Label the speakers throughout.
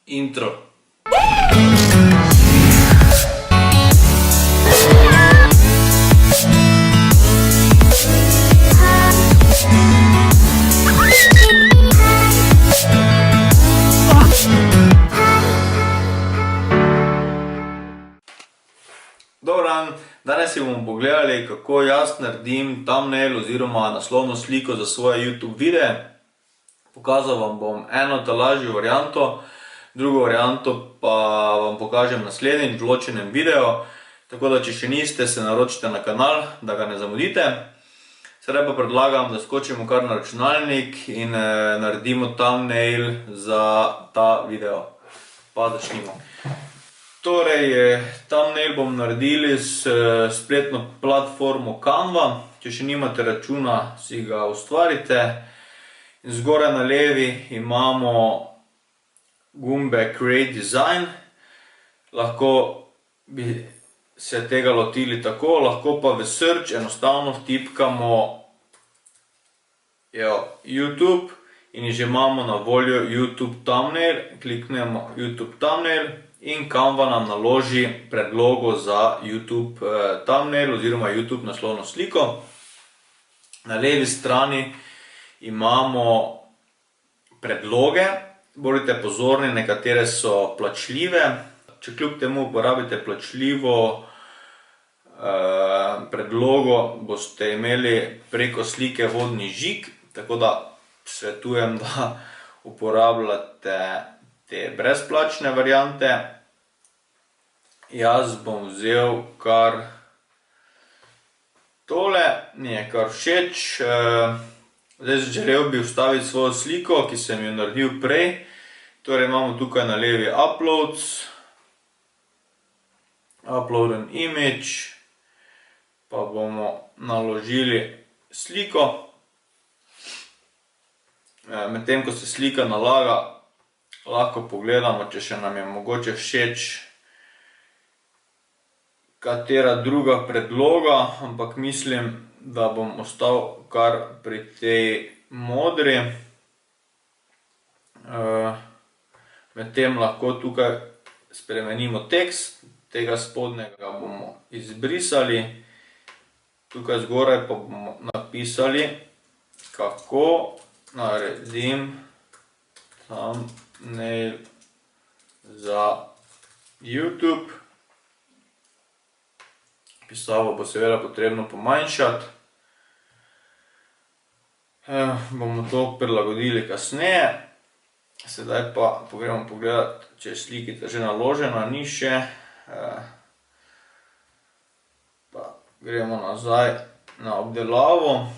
Speaker 1: Intro. Dober dan, danes si bomo pogledali, kako jaz naredim thumbnail oziroma naslovno sliko za svoje YouTube videe. Pokazal vam bom eno lažjo varianto, drugo varianto pa vam pokažem naslednjič v ločenem videu. Tako da, če še niste, se naročite na kanal, da ga ne zamudite. Sedaj pa predlagam, da skočimo kar na računalnik in naredimo thumbnail za ta video. Pa začnimo. Torej, thumbnail bomo naredili s spletno platformo Canva. Če še nimate računa, si ga ustvarite. Zgoraj na levi imamo gumbe Create Design. Lahko bi se tega lotili tako, lahko pa v search enostavno vtipkamo YouTube in že imamo na voljo YouTube thumbnail. Kliknemo YouTube thumbnail in Canva nam naloži predlogo za YouTube thumbnail oziroma YouTube naslovno sliko. Na levi strani imamo predloge. Bodite pozorni, nekatere so plačljive. Če kljub temu uporabite plačljivo predlogo, boste imeli preko slike vodni žig, tako da svetujem, da uporabljate te brezplačne variante. Jaz bom vzel kar tole, mi je kar všeč. Zdaj želel bi vstaviti svojo sliko, ki sem jo naredil prej. Torej imamo tukaj na levi Uploads, Upload an image, pa bomo naložili sliko. Medtem ko se slika nalaga, lahko pogledamo, če še nam je mogoče všeč katera druga predloga, ampak mislim, da bom ostal kar pri tej modri. Medtem lahko tukaj spremenimo tekst, tega spodnjega bomo izbrisali. Tukaj zgoraj pa bomo napisali, kako naredim thumbnail za YouTube. Pisavo bo seveda potrebno pomanjšati. Bomo to prilagodili kasneje. Sedaj pa gremo pogledati, če je slikita že naložena, ni še. Pa gremo nazaj na obdelavo.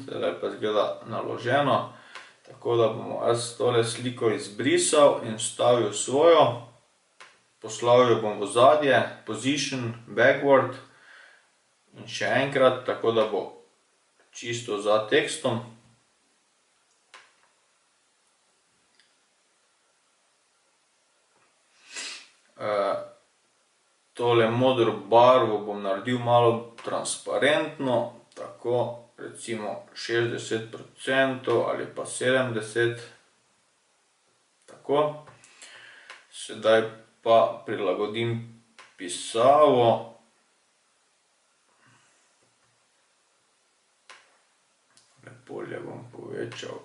Speaker 1: Sedaj pa izgleda naloženo. Tako da bomo jaz tole sliko izbrisal in vstavil svojo. Poslal jo bom v ozadje, position, backward in še enkrat, tako da bo čisto za tekstom. Tole modro barvo bom naredil malo transparentno, tako recimo 60% ali pa 70%. Tako. Sedaj pa prilagodim pisavo. Polje bom povečal.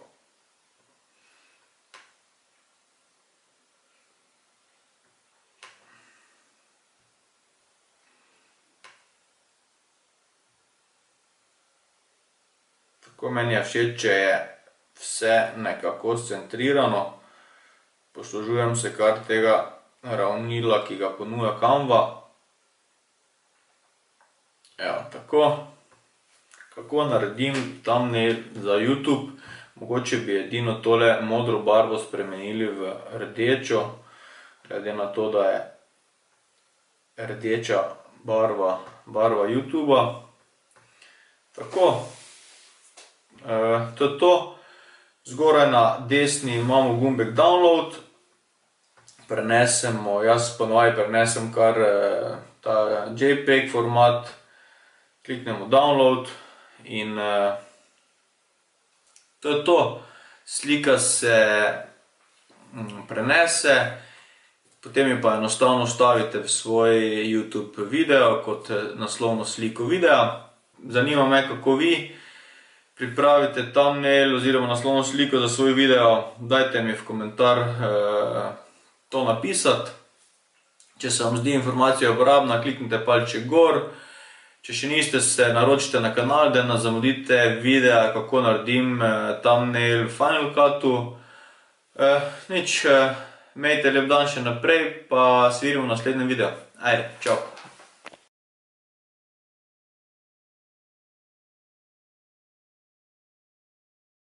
Speaker 1: Tako meni je všeč, če je vse nekako centrirano. Poslužujem se kar tega ravnila, ki ga ponuja Canva. Evo, tako. Kako naredim thumbnail za YouTube? Mogoče bi edino tole modro barvo spremenili v rdečo, glede na to, da je rdeča barva YouTubea. Tako. To je to. Zgoraj na desni imamo gumbek Download. Jaz ponovaj prenesem kar ta JPEG format. Kliknemo Download in to je to. slika se prenese, potem jo pa enostavno vstavite v svoj YouTube video kot naslovno sliko videa. Zanima me, kako vi pripravite thumbnail oziroma naslovno sliko za svoj video. Dajte mi v komentar to napisati. Če se vam zdi informacija uporabna, kliknite palček gor. Če še niste, se naročite na kanal, da ne zamudite videa, kako naredim thumbnail v Final Cutu. Nič, imejte lep dan še naprej, pa se vidimo v naslednjem videu. Ajde, čau!